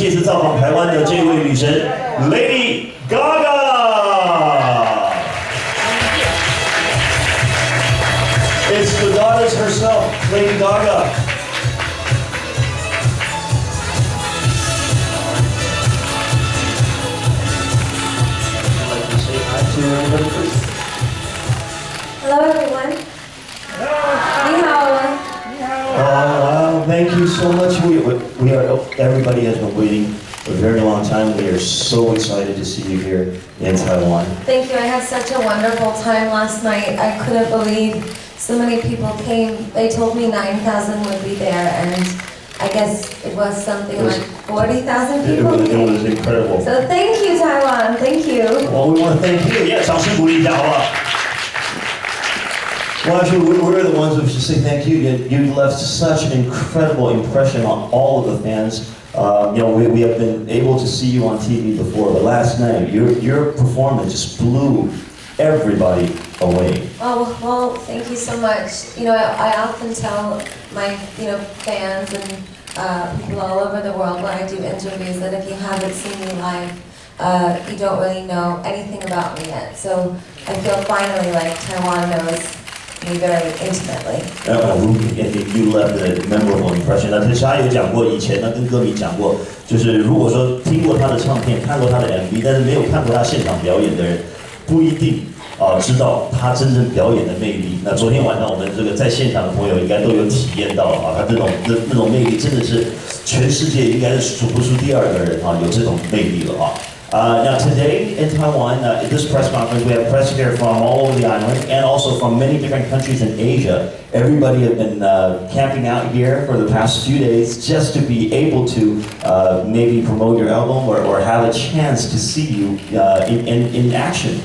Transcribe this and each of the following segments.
这次造访台湾的这位女神 Lady Gaga。It's the goddess herself, Lady Gaga. I'd like to say hi to everybody first. Hello everyone. Thank you so much. Everybody has been waiting for a very long time. We are so excited to see you here in Taiwan. Thank you. I had such a wonderful time last night. I couldn't believe so many people came. They told me 9,000 would be there, and I guess it was something like 40,000 people. It was incredible. So thank you, Taiwan. Thank you. Well, we want to thank you. Yeah, 掌声鼓励一下，好不好？ Well, actually, we're the ones who should say thank you. You left such an incredible impression on all of the fans. We have been able to see you on TV before, but last night, your performance just blew everybody away. Oh, well, thank you so much. I often tell my, fans and people all over the world when I do interviews that if you haven't seen me live, you don't really know anything about me yet. So I feel finally like Taiwan knows me very intimately. You left a memorable impression. 那他有讲过，以前呢跟歌迷讲过，就是如果说听过他的唱片、看过他的 MV， 但是没有看过他现场表演的人，不一定知道他真正表演的魅力。那昨天晚上我们这个在现场的朋友应该都有体验到他那种魅力真的是全世界应该是数不出第二个人有这种魅力了Now today in Taiwan, at this press conference, we have press here from all over the island and also from many different countries in Asia. Everybody have been camping out here for the past few days just to be able to maybe promote your album or have a chance to see you in action.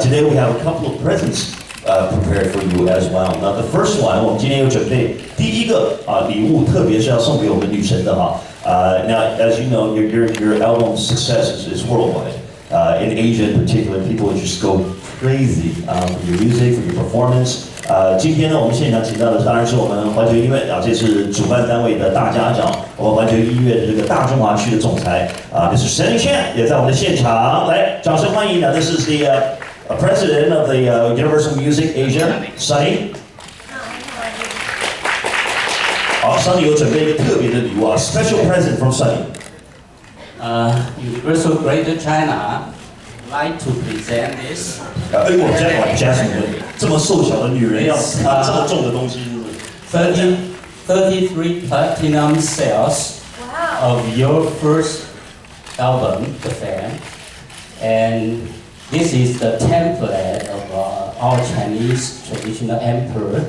Today we have a couple of presents prepared for you as well. Now the first one, 我们今天有准备第一个礼物，特别是要送给我们女神的Now, as you know, your album's success is worldwide. In Asia in particular, people just go crazy for your music, for your performance. 今天呢，我们现场请到的当然是我们环球音乐这是主办单位的大家长，我们环球音乐的这个大中华区的总裁Mr. Sunny Chan 也在我们的现场，来，掌声欢迎呢。This is the president of the Universal Music Asia, Sunny. 好 ，Sunny 有准备一个特别的礼物，special present from Sunny. Universal Greater China like to present this. 我家什么？这么瘦小的女人要拿这么重的东西33 platinum sales of your first album, The Fan, and this is the template of our Chinese traditional emperor.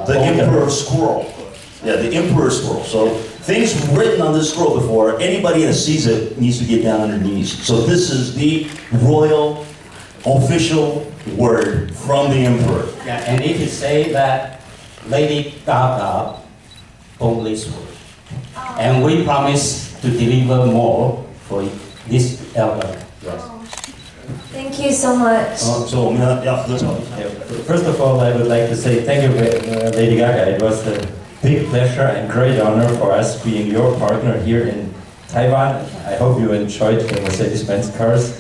The Emperor Scroll. Yeah, the Emperor Scroll. So things written on this scroll before anybody that sees it needs to get down on their knees. So this is the royal official word from the Emperor. Yeah, and it is say that Lady Gaga own this word. And we promise to deliver more for this album. Yes. Thank you so much. So 我们要合唱。First of all, I would like to say thank you, Lady Gaga. It was a big pleasure and great honor for us being your partner here in Taiwan. I hope you enjoyed the Mercedes-Benz cars.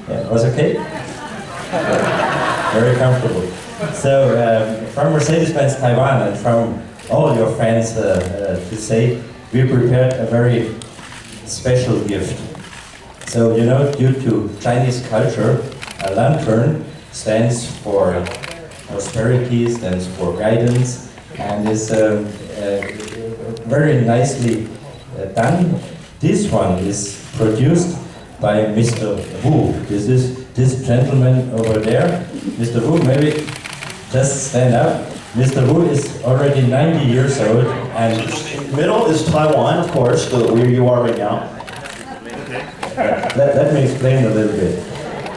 Yeah, it was okay? Very comfortable. So, from Mercedes-Benz Taiwan and from all your fans to say, we prepared a very special gift. So, due to Chinese culture, a lantern stands for prosperity, stands for guidance, and is very nicely done. This one is produced by Mr. Wu. This is this gentleman over there. Mr. Wu, maybe just stand up. Mr. Wu is already 90 years old, and middle is Taiwan, of course, where you are right now. Let me explain a little bit.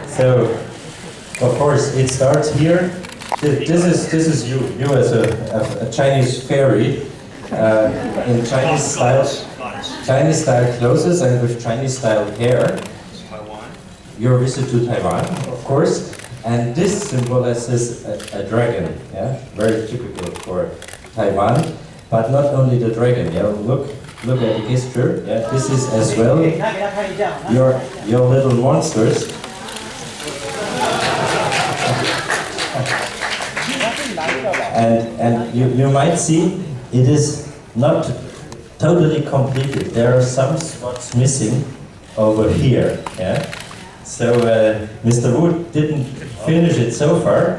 So, of course, it starts here. This is you as a Chinese fairy in Chinese style clothes and with Chinese style hair. Your visit to Taiwan, of course, and this symbolizes a dragon. Yeah, very typical for Taiwan. But not only the dragon. Yeah, look, look at the gesture. Yeah, this is as well your little monsters. And you might see it is not totally completed. There are some spots missing over here. Yeah. So Mr. Wood didn't finish it so far.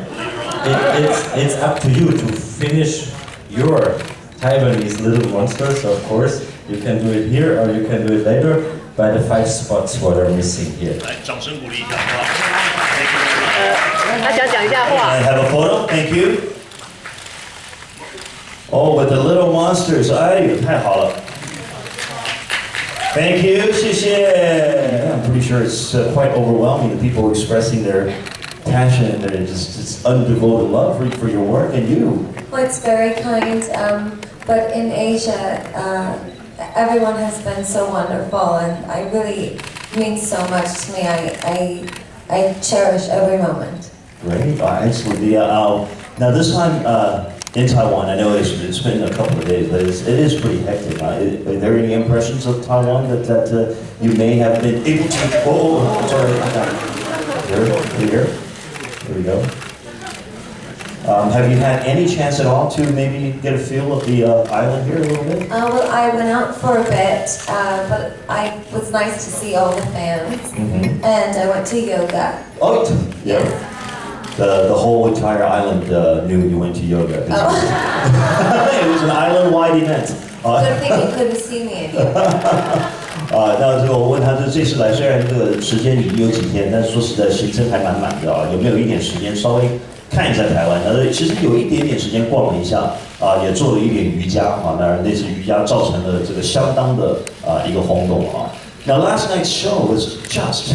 It's up to you to finish your Taiwanese little monsters. Of course, you can do it here or you can do it later by the 5 spots what are missing here. 来，掌声鼓励一下，好不好？ 他想讲一下话。 I have a photo. Thank you. Oh, with the little monsters. 哎呦，太好了。Thank you. 谢谢。I'm pretty sure it's quite overwhelming. The people expressing their passion and their just undevoted love for your work and you. Well, it's very kind, but in Asia, everyone has been so wonderful, and I really means so much to me. I cherish every moment. Great. Excellent. Now this time in Taiwan, I know it's been a couple of days, but it is pretty hectic. Are there any impressions of Taiwan that you may have been able to? Oh, sorry. Here we go. Have you had any chance at all to maybe get a feel of the island here a little bit? Well, I went out for a bit, but it was nice to see all the fans, and I went to yoga. Oh, yeah. The whole entire island knew you went to yoga. It was an island-wide event. Good thing you couldn't see me anymore. 那这个我问他，这次来虽然这个时间已经有几天，但是说实在行程还满满的啊，有没有一点时间稍微看一下台湾？其实有一点点时间逛了一下也做了一点瑜伽当然那次瑜伽造成了这个相当的一个轰动Now last night's show was just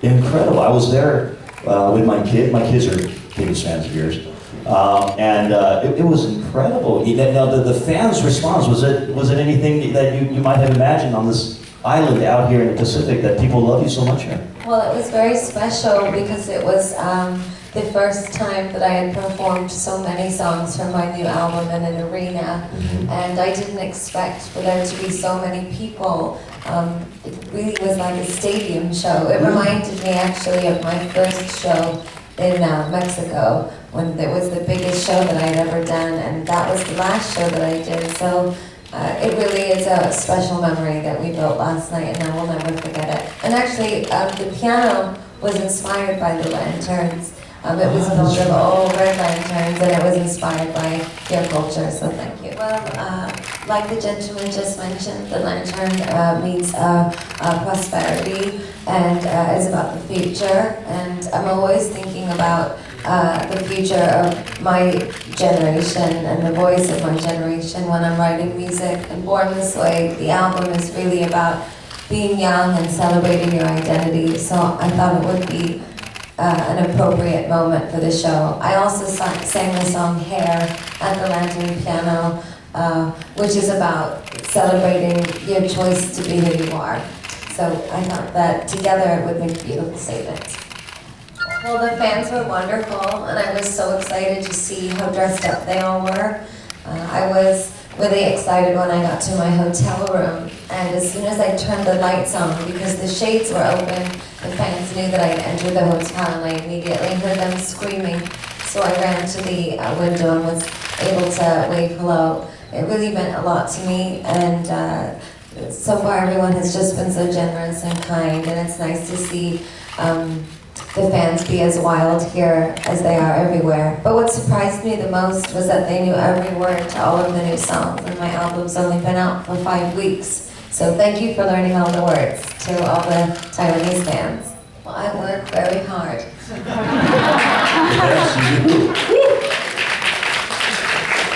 incredible. I was there with my kid. My kids are biggest fans of yours. And it was incredible. Now the fans' response, was it anything that you might have imagined on this island out here in the Pacific that people love you so much here? Well, it was very special because it was the first time that I had performed so many songs from my new album in an arena, and I didn't expect for there to be so many people. It really was like a stadium show. It reminded me actually of my first show in Mexico, when it was the biggest show that I had ever done, and that was the last show that I did. So it really is a special memory that we built last night, and I will never forget it. And actually, the piano was inspired by the lanterns. It was built of old red lanterns, and it was inspired by your culture, so thank you. Well, like the gentleman just mentioned, the lantern means prosperity and is about the future, and I'm always thinking about the future of my generation and the voice of my generation when I'm writing music. And Born This Way, the album is really about being young and celebrating your identity, so I thought it would be an appropriate moment for the show. I also sang the song Hair at the Lantern Piano, which is about celebrating your choice to be who you are. So I thought that together it would make a beautiful statement. Well, the fans were wonderful, and I was so excited to see how dressed up they all were. I was really excited when I got to my hotel room, and as soon as I turned the lights on, because the shades were open, the fans knew that I had entered the hotel, and I immediately heard them screaming. So I ran to the window and was able to wave hello. It really meant a lot to me, and so far everyone has just been so generous and kind, and it's nice to see the fans be as wild here as they are everywhere. But what surprised me the most was that they knew every word to all of the new songs, and my album's only been out for 5 weeks. So thank you for learning all the words to all the Taiwanese fans. Well, I work very hard. Yes, you do.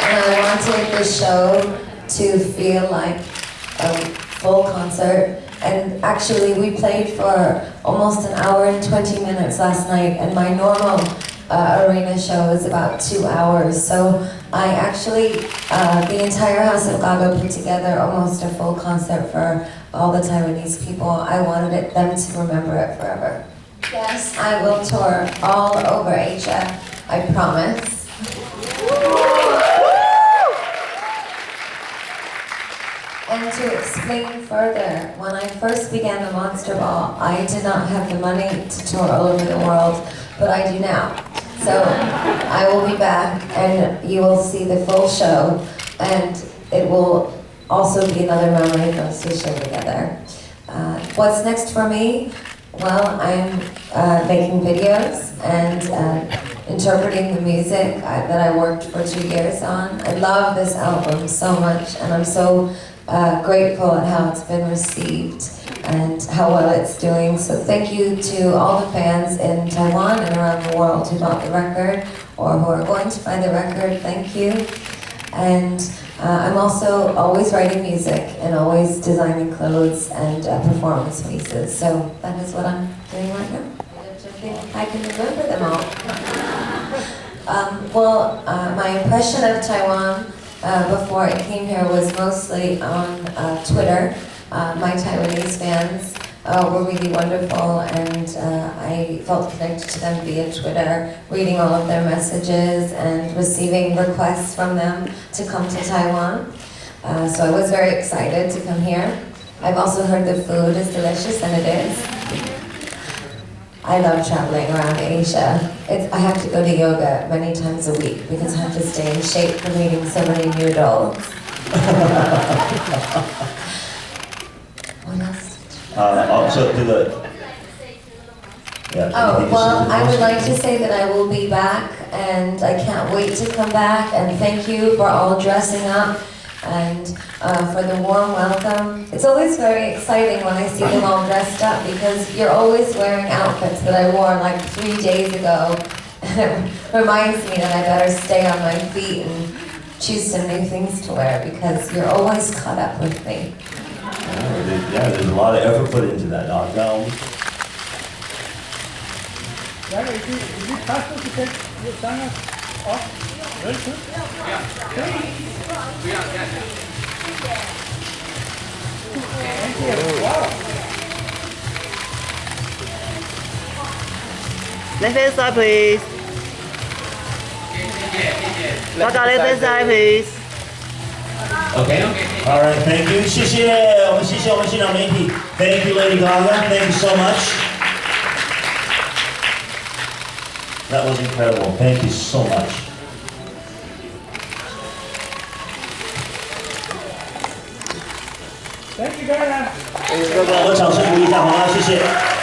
And I wanted the show to feel like a full concert. And actually, we played for almost an hour and 20 minutes last night, and my normal arena show is about 2 hours. So I actually, the entire House of Gaga put together almost a full concert for all the Taiwanese people. I wanted them to remember it forever. Yes, I will tour all over Asia, I promise. And to explain further, when I first began the Monster Ball, I did not have the money to tour all over the world, but I do now. So I will be back and you will see the full show, and it will also be another memory of us to share together. What's next for me? Well, I'm making videos and interpreting the music that I worked for 2 years on. I love this album so much, and I'm so grateful at how it's been received and how well it's doing. So thank you to all the fans in Taiwan and around the world who bought the record or who are going to buy the record. Thank you. And I'm also always writing music and always designing clothes and performance pieces. So that is what I'm doing right now. I can remember them all. My impression of Taiwan before I came here was mostly on Twitter. My Taiwanese fans were really wonderful, and I felt connected to them via Twitter, reading all of their messages and receiving requests from them to come to Taiwan. So I was very excited to come here. I've also heard the food is delicious, and it is. I love traveling around Asia. I have to go to yoga many times a week because I have to stay in shape from eating so many noodles. What else? Also to the. Yeah. Oh, well, I would like to say that I will be back, and I can't wait to come back, and thank you for all dressing up and for the warm welcome. It's always very exciting when I see them all dressed up because you're always wearing outfits that I wore like 3 days ago. And it reminds me that I better stay on my feet and choose some new things to wear because you're always caught up with me. Yeah, there's a lot of effort put into that. Now, Gaga, is it possible to take your sunglasses off very soon? Thank you. Wow. Left hand side, please. Gaga, left hand side, please. Okay. all right, thank you. 谢谢我们现场媒体。Thank you, Lady Gaga. Thank you so much. That was incredible. Thank you so much. Thank you, Gaga. 我们掌声鼓励一下好吗？谢谢。